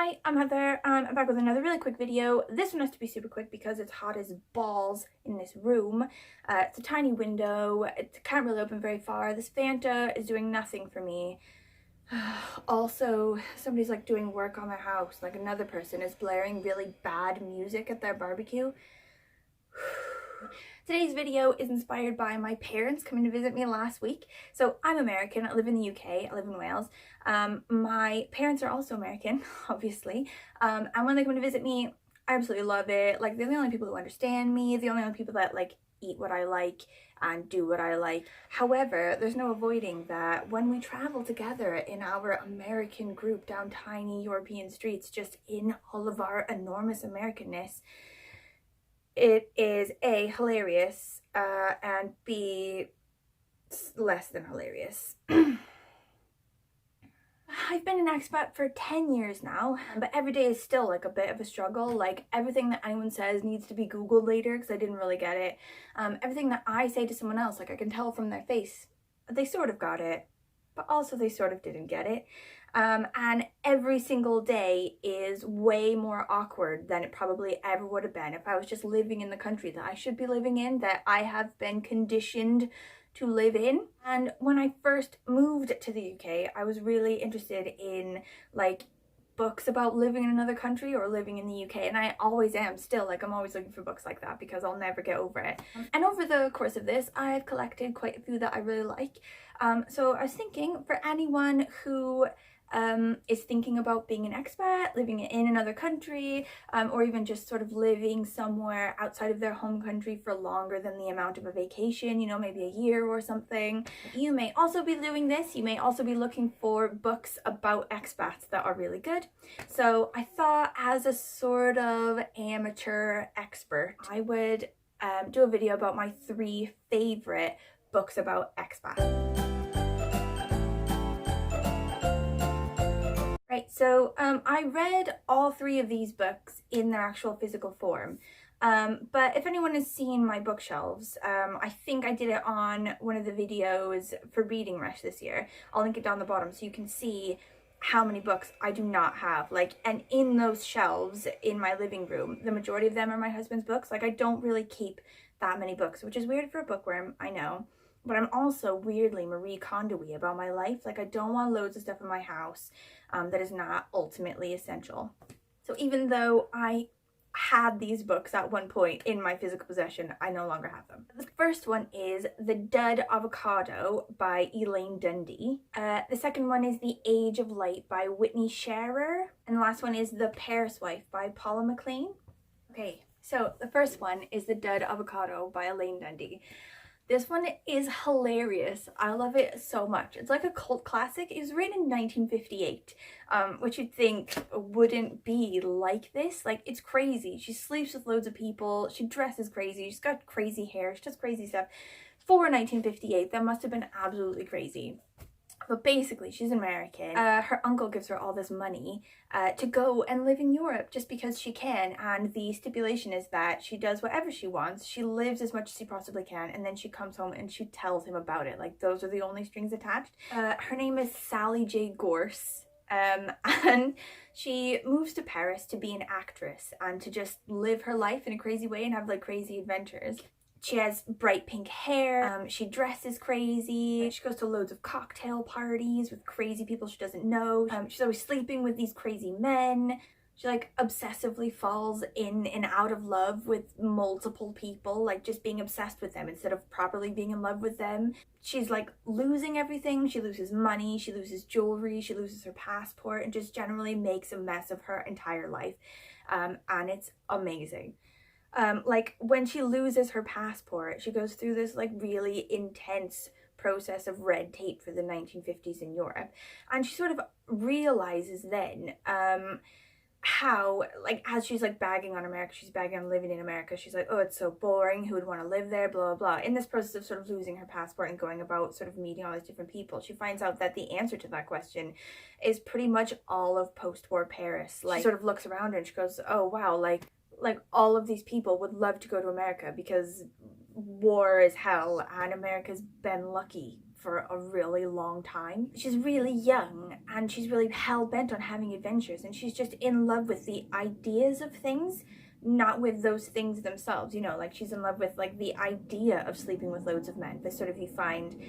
Hi, I'm Heather. I'm back with another really quick video. This one has to be super quick because it's hot as balls in this room. It's a tiny window. It can't really open very far. This Fanta is doing nothing for me. Also, somebody's like doing work on their house. Like another person is blaring really bad music at their barbecue. Today's video is inspired by my parents coming to visit me last week. So I'm American, I live in the UK, I live in Wales. My parents are also American, obviously. And when they come to visit me, I absolutely love it. Like, they're the only people who understand me, the only people that like eat what I like and do what I like. However, there's no avoiding that when we travel together in our American group down tiny European streets, just in all of our enormous Americanness, it is A, hilarious, and B, less than hilarious. I've been an expat for 10 years now, but every day is still like a bit of a struggle. Like, everything that anyone says needs to be Googled later because I didn't really get it. Everything that I say to someone else, like, I can tell from their face, they sort of got it, but also they sort of didn't get it. And every single day is way more awkward than it probably ever would have been if I was just living in the country that I should be living in, that I have been conditioned to live in. And when I first moved to the UK, I was really interested in like books about living in another country or living in the UK, and I always am still. Like, I'm always looking for books like that because I'll never get over it. And over the course of this, I've collected quite a few that I really like. So I was thinking, for anyone who is thinking about being an expat, living in another country, or even just sort of living somewhere outside of their home country for longer than the amount of a vacation, you know, maybe a year or something. You may also be doing this. You may also be looking for books about expats that are really good. So I thought, as a sort of amateur expert, I would do a video about my 3 favorite books about expats. Right, so I read all 3 of these books in their actual physical form. But if anyone has seen my bookshelves, I think I did it on one of the videos for Reading Rush this year. I'll link it down the bottom so you can see how many books I do not have. Like, and in those shelves in my living room, the majority of them are my husband's books. Like, I don't really keep that many books, which is weird for a bookworm, I know. But I'm also weirdly Marie Kondo-y about my life. Like, I don't want loads of stuff in my house that is not ultimately essential. So even though I had these books at one point in my physical possession, I no longer have them. The first one is The Dupe Avocado by Elaine Dundee. The second one is The Age of Light by Whitney Scherer. And the last one is The Paris Wife by Paula McLean. Okay, so the first one is The Dupe Avocado by Elaine Dundee. This one is hilarious. I love it so much. It's like a cult classic. It was written in 1958, which you'd think wouldn't be like this. Like, it's crazy. She sleeps with loads of people. She dresses crazy. She's got crazy hair. She does crazy stuff. For 1958, that must have been absolutely crazy. But basically, she's American. Her uncle gives her all this money to go and live in Europe just because she can. And the stipulation is that she does whatever she wants. She lives as much as she possibly can. And then she comes home and she tells him about it. Like, those are the only strings attached. Her name is Sally J. Gorse. And she moves to Paris to be an actress and to just live her life in a crazy way and have like crazy adventures. She has bright pink hair, she dresses crazy, she goes to loads of cocktail parties with crazy people she doesn't know, she's always sleeping with these crazy men, she like obsessively falls in and out of love with multiple people, like just being obsessed with them instead of properly being in love with them. She's like losing everything. She loses money, she loses jewelry, she loses her passport, and just generally makes a mess of her entire life, and it's amazing. Like, when she loses her passport, she goes through this like really intense process of red tape for the 1950s in Europe, and she sort of realizes then how, like, as she's like bagging on America, she's bagging on living in America, she's like, oh, it's so boring, who would want to live there, blah blah blah. In this process of sort of losing her passport and going about sort of meeting all these different people, she finds out that the answer to that question is pretty much all of post-war Paris. Like, she sort of looks around her and she goes, oh wow, like all of these people would love to go to America because war is hell and America's been lucky for a really long time. She's really young and she's really hell-bent on having adventures, and she's just in love with the ideas of things, not with those things themselves, you know, like she's in love with like the idea of sleeping with loads of men, but sort of you find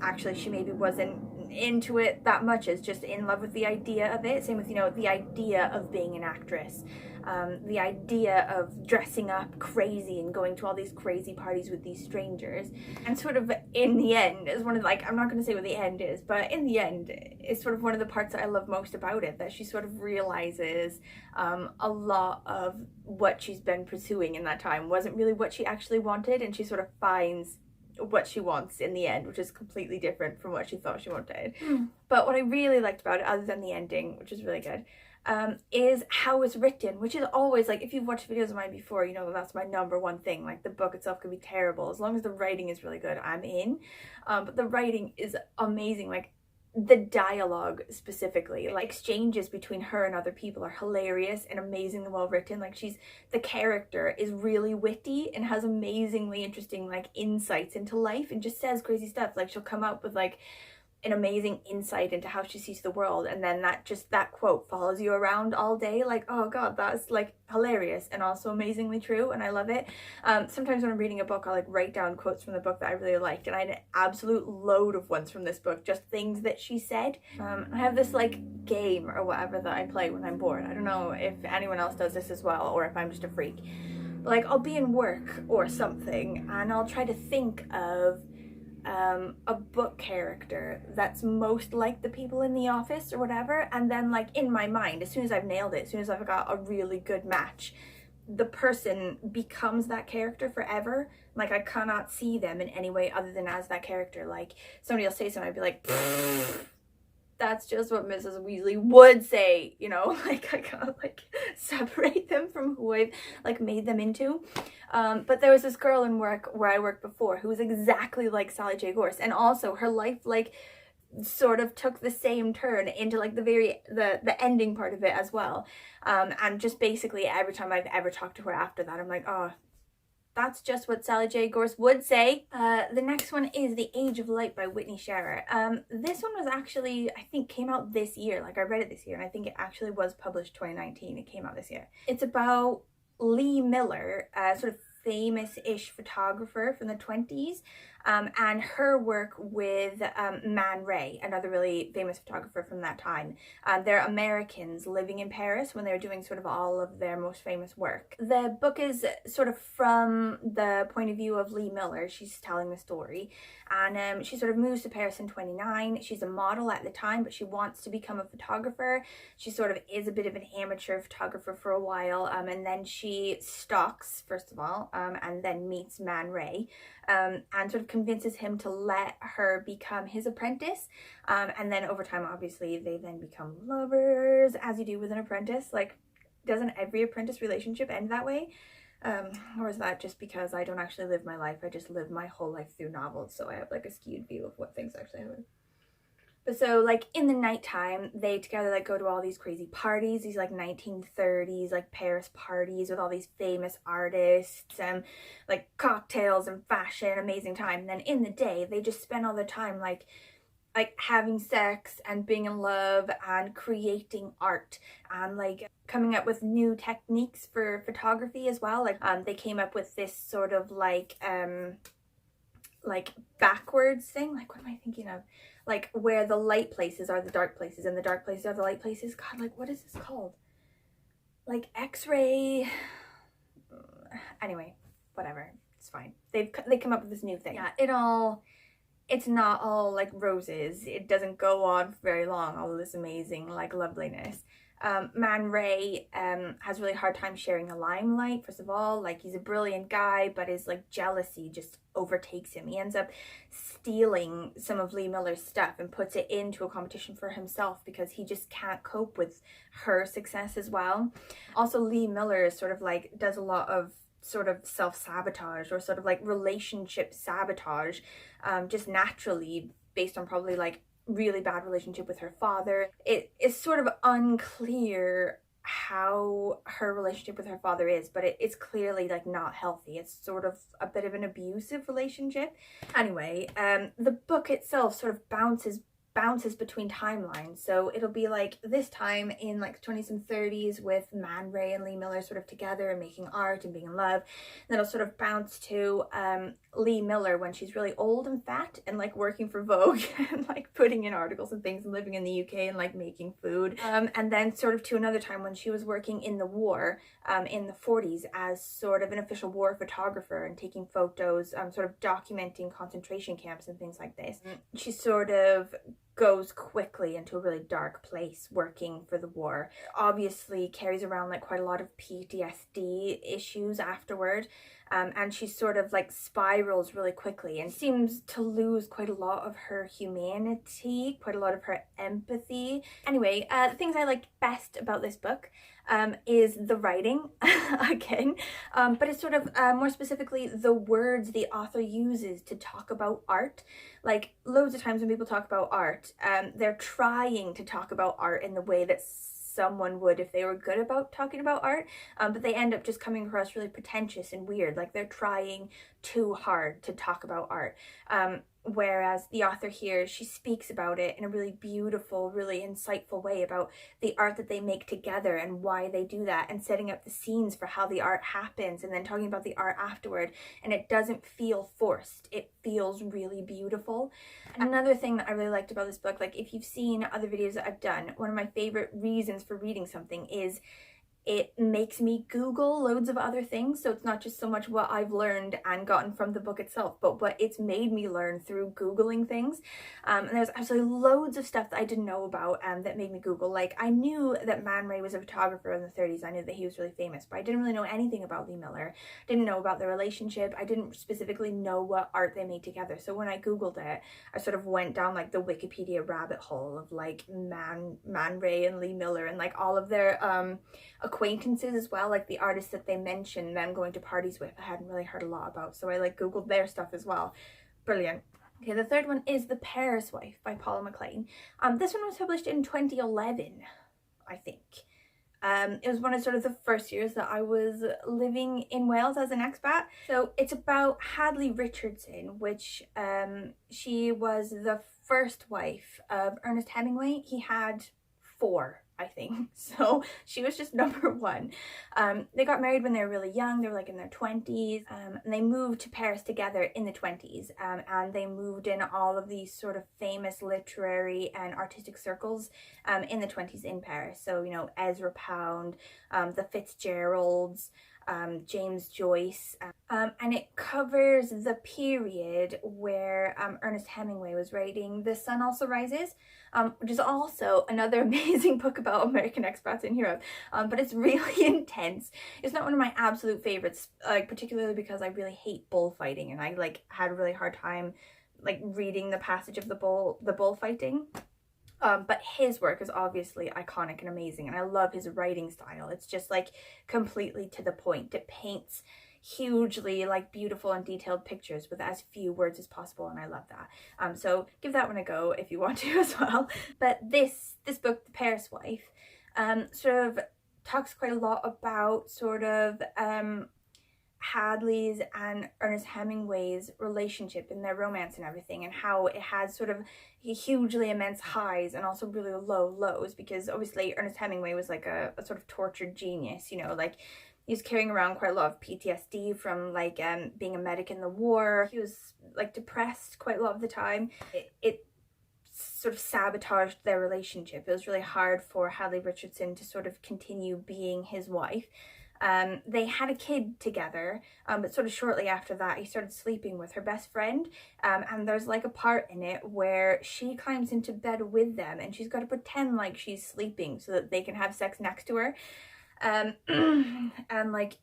actually she maybe wasn't into it that much, as just in love with the idea of it. Same with, you know, the idea of being an actress, the idea of dressing up crazy and going to all these crazy parties with these strangers. And sort of in the end is one of, like, I'm not going to say what the end is, but in the end is sort of one of the parts that I love most about it, that she sort of realizes a lot of what she's been pursuing in that time wasn't really what she actually wanted, and she sort of finds what she wants in the end, which is completely different from what she thought she wanted. But what I really liked about it, other than the ending, which is really good, is how it's written, which is always, like, if you've watched videos of mine before, you know that's my number one thing. Like, the book itself could be terrible, as long as the writing is really good, I'm in. But the writing is amazing. Like, the dialogue specifically, like exchanges between her and other people are hilarious and amazingly well written. Like, the character is really witty and has amazingly interesting like insights into life and just says crazy stuff. Like, she'll come up with like an amazing insight into how she sees the world, and then that quote follows you around all day. Like, oh god, that's like hilarious and also amazingly true, and I love it. Sometimes when I'm reading a book, I'll like write down quotes from the book that I really liked, and I had an absolute load of ones from this book, just things that she said. I have this like game or whatever that I play when I'm bored. I don't know if anyone else does this as well, or if I'm just a freak. But like, I'll be in work or something and I'll try to think of a book character that's most like the people in the office or whatever, and then like in my mind, as soon as I've nailed it, as soon as I've got a really good match, the person becomes that character forever. Like, I cannot see them in any way other than as that character. Like, somebody will say something, I'd be like, that's just what Mrs. Weasley would say, you know. Like, I can't like separate them from who I've like made them into. But there was this girl in work where I worked before who was exactly like Sally J. Gorse, and also her life like sort of took the same turn into like the ending part of it as well. And just basically every time I've ever talked to her after that, I'm like, oh, that's just what Sally J. Gorse would say. The next one is The Age of Light by Whitney Scherer. This one was actually, I think, came out this year. Like, I read it this year, and I think it actually was published 2019. It came out this year. It's about Lee Miller, sort of famous-ish photographer from the 20s, and her work with Man Ray, another really famous photographer from that time. They're Americans living in Paris when they were doing sort of all of their most famous work. The book is sort of from the point of view of Lee Miller. She's telling the story, and she sort of moves to Paris in 29. She's a model at the time, but she wants to become a photographer. She sort of is a bit of an amateur photographer for a while, and then she stalks, first of all, and then meets Man Ray, and sort of convinces him to let her become his apprentice. And then over time, obviously, they then become lovers, as you do with an apprentice. Like, doesn't every apprentice relationship end that way? Or is that just because I don't actually live my life? I just live my whole life through novels, so I have like a skewed view of what things actually happen. But so, like, in the nighttime, they together, like, go to all these crazy parties, these, like, 1930s, like, Paris parties with all these famous artists and, like, cocktails and fashion, amazing time. And then in the day, they just spend all their time, like having sex and being in love and creating art and, like, coming up with new techniques for photography as well. Like, they came up with this sort of, like backwards thing. Like, what am I thinking of? Like, where the light places are the dark places and the dark places are the light places. God, like, what is this called? Like, X-ray. Anyway, whatever. It's fine. They come up with this new thing. Yeah, it's not all like roses. It doesn't go on for very long, all this amazing like loveliness. Man Ray has a really hard time sharing the limelight. First of all, like, he's a brilliant guy, but his like jealousy just overtakes him. He ends up stealing some of Lee Miller's stuff and puts it into a competition for himself because he just can't cope with her success as well. Also, Lee Miller sort of like does a lot of sort of self-sabotage or sort of like relationship sabotage, just naturally, based on probably like really bad relationship with her father. It is sort of unclear how her relationship with her father is, but it's clearly like not healthy. It's sort of a bit of an abusive relationship. Anyway, the book itself sort of bounces between timelines. So it'll be like this time in like the 20s and 30s with Man Ray and Lee Miller sort of together and making art and being in love. Then it'll sort of bounce to Lee Miller when she's really old and fat and like working for Vogue and like putting in articles and things and living in the UK and like making food. And then sort of to another time when she was working in the war in the 40s as sort of an official war photographer and taking photos, sort of documenting concentration camps and things like this. She sort of goes quickly into a really dark place working for the war. Obviously carries around like quite a lot of PTSD issues afterward. And she sort of like spirals really quickly and seems to lose quite a lot of her humanity, quite a lot of her empathy. Anyway, the things I liked best about this book is the writing, again, but it's sort of more specifically the words the author uses to talk about art. Like loads of times when people talk about art, they're trying to talk about art in the way that someone would if they were good about talking about art, but they end up just coming across really pretentious and weird, like they're trying too hard to talk about art. Whereas the author here, she speaks about it in a really beautiful, really insightful way about the art that they make together and why they do that, and setting up the scenes for how the art happens, and then talking about the art afterward. And it doesn't feel forced, it feels really beautiful. And another thing that I really liked about this book, like if you've seen other videos that I've done, one of my favorite reasons for reading something is it makes me Google loads of other things. So it's not just so much what I've learned and gotten from the book itself, but what it's made me learn through Googling things. And there's absolutely loads of stuff that I didn't know about that made me Google. Like I knew that Man Ray was a photographer in the 30s. I knew that he was really famous, but I didn't really know anything about Lee Miller. Didn't know about their relationship. I didn't specifically know what art they made together. So when I Googled it, I sort of went down like the Wikipedia rabbit hole of like Man Ray and Lee Miller and like all of their acquaintances as well, like the artists that they mentioned them going to parties with, I hadn't really heard a lot about, so I like Googled their stuff as well. Brilliant. Okay, the third one is The Paris Wife by Paula McLean. This one was published in 2011, I think. It was one of sort of the first years that I was living in Wales as an expat. So it's about Hadley Richardson, which she was the first wife of Ernest Hemingway. He had 4, I think. So she was just number 1. They got married when they were really young. They were like in their 20s, and they moved to Paris together in the 20s, and they moved in all of these sort of famous literary and artistic circles in the 20s in Paris. So, you know, Ezra Pound, the Fitzgeralds, James Joyce, and it covers the period where Ernest Hemingway was writing The Sun Also Rises, which is also another amazing book about American expats in Europe, but it's really intense. It's not one of my absolute favorites, like particularly because I really hate bullfighting, and I like had a really hard time like reading the passage of the bullfighting. But his work is obviously iconic and amazing, and I love his writing style. It's just like completely to the point. It paints hugely like beautiful and detailed pictures with as few words as possible, and I love that. So give that one a go if you want to as well. But this book, The Paris Wife, sort of talks quite a lot about sort of Hadley's and Ernest Hemingway's relationship and their romance and everything, and how it has sort of hugely immense highs and also really low lows, because obviously Ernest Hemingway was like a sort of tortured genius, you know, like he was carrying around quite a lot of PTSD from like being a medic in the war. He was like depressed quite a lot of the time. It sort of sabotaged their relationship. It was really hard for Hadley Richardson to sort of continue being his wife. They had a kid together, but sort of shortly after that he started sleeping with her best friend, and there's like a part in it where she climbs into bed with them and she's got to pretend like she's sleeping so that they can have sex next to her, and like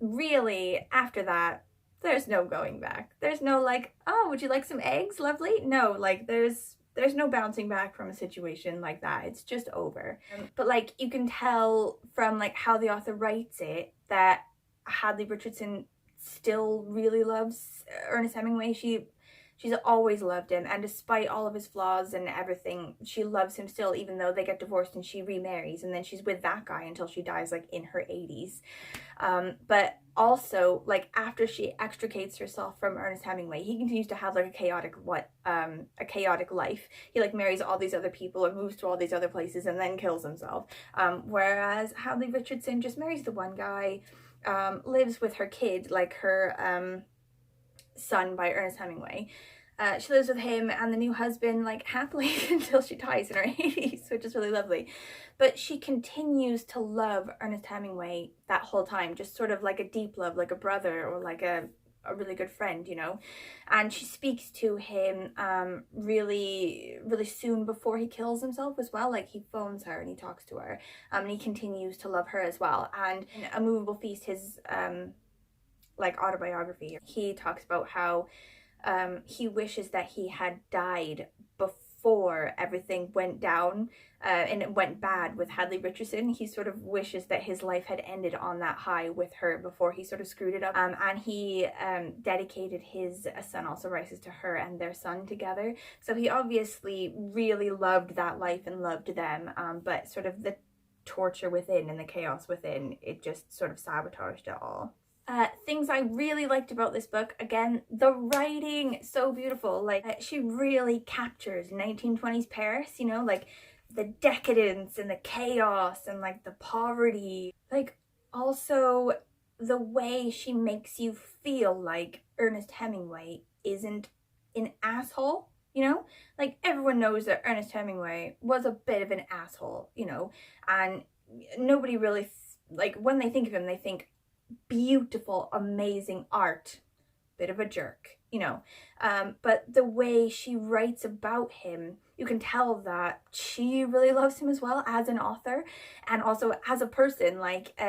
really after that there's no going back. There's no like, oh, would you like some eggs, lovely? No, like there's no bouncing back from a situation like that. It's just over. But like you can tell from like how the author writes it that Hadley Richardson still really loves Ernest Hemingway. She She's always loved him, and despite all of his flaws and everything, she loves him still, even though they get divorced and she remarries, and then she's with that guy until she dies, like in her 80s. But also, like, after she extricates herself from Ernest Hemingway, he continues to have like a chaotic life. He like marries all these other people and moves to all these other places and then kills himself. Whereas Hadley Richardson just marries the one guy, lives with her kid, like her son by Ernest Hemingway. She lives with him and the new husband like happily until she dies in her 80s, which is really lovely. But she continues to love Ernest Hemingway that whole time, just sort of like a deep love, like a brother or like a really good friend, you know. And she speaks to him really soon before he kills himself as well. Like, he phones her and he talks to her, and he continues to love her as well. And in A Movable Feast, his like autobiography, he talks about how he wishes that he had died before everything went down and it went bad with Hadley Richardson. He sort of wishes that his life had ended on that high with her before he sort of screwed it up. And he dedicated his A Sun Also Rises to her and their son together. So he obviously really loved that life and loved them, but sort of the torture within and the chaos within, it just sort of sabotaged it all. Things I really liked about this book, again, the writing, so beautiful. Like, she really captures 1920s Paris, you know, like the decadence and the chaos and like the poverty. Like, also the way she makes you feel like Ernest Hemingway isn't an asshole, you know? Like, everyone knows that Ernest Hemingway was a bit of an asshole, you know, and nobody really, like, when they think of him, they think beautiful, amazing art, bit of a jerk, you know. But the way she writes about him, you can tell that she really loves him as well as an author and also as a person. Like,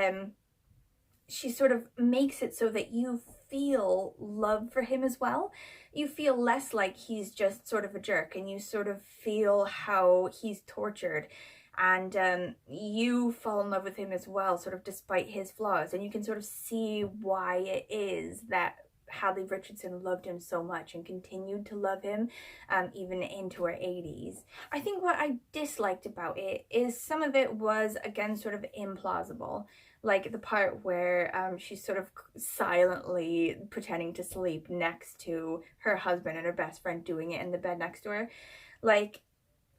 she sort of makes it so that you feel love for him as well. You feel less like he's just sort of a jerk, and you sort of feel how he's tortured. And you fall in love with him as well, sort of despite his flaws, and you can sort of see why it is that Hadley Richardson loved him so much and continued to love him even into her 80s. I think what I disliked about it is some of it was, again, sort of implausible. Like the part where she's sort of silently pretending to sleep next to her husband and her best friend doing it in the bed next to her. Like,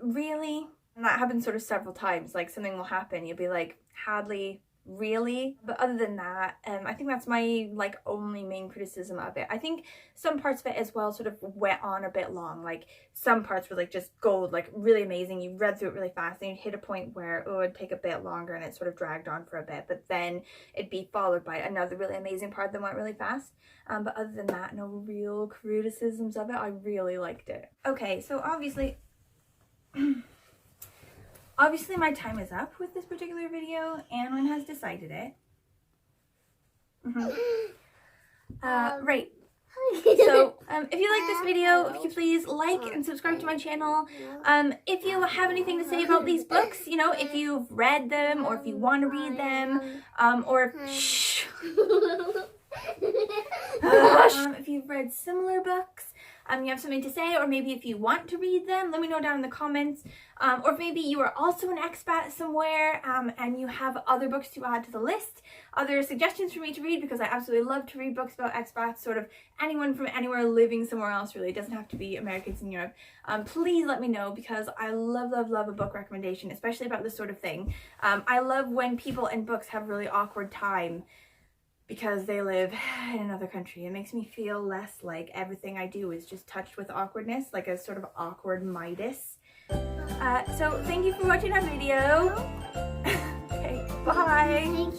really? And that happens sort of several times. Like, something will happen, you'll be like, Hadley, really? But other than that, I think that's my like only main criticism of it. I think some parts of it as well sort of went on a bit long. Like, some parts were like just gold, like really amazing. You read through it really fast, and you'd hit a point where it would take a bit longer and it sort of dragged on for a bit, but then it'd be followed by another really amazing part that went really fast. But other than that, no real criticisms of it. I really liked it. Okay, so obviously my time is up with this particular video. Anne has decided it. Right. So, if you like this video, if you please like and subscribe to my channel. If you have anything to say about these books, you know, if you've read them or if you want to read them, or if you've read similar books, you have something to say, or maybe if you want to read them, let me know down in the comments. Or if maybe you are also an expat somewhere and you have other books to add to the list, other suggestions for me to read, because I absolutely love to read books about expats, sort of anyone from anywhere living somewhere else, really. It doesn't have to be Americans in Europe. Please let me know, because I love a book recommendation, especially about this sort of thing. I love when people in books have a really awkward time because they live in another country. It makes me feel less like everything I do is just touched with awkwardness, like a sort of awkward Midas. So thank you for watching our video. Okay, bye.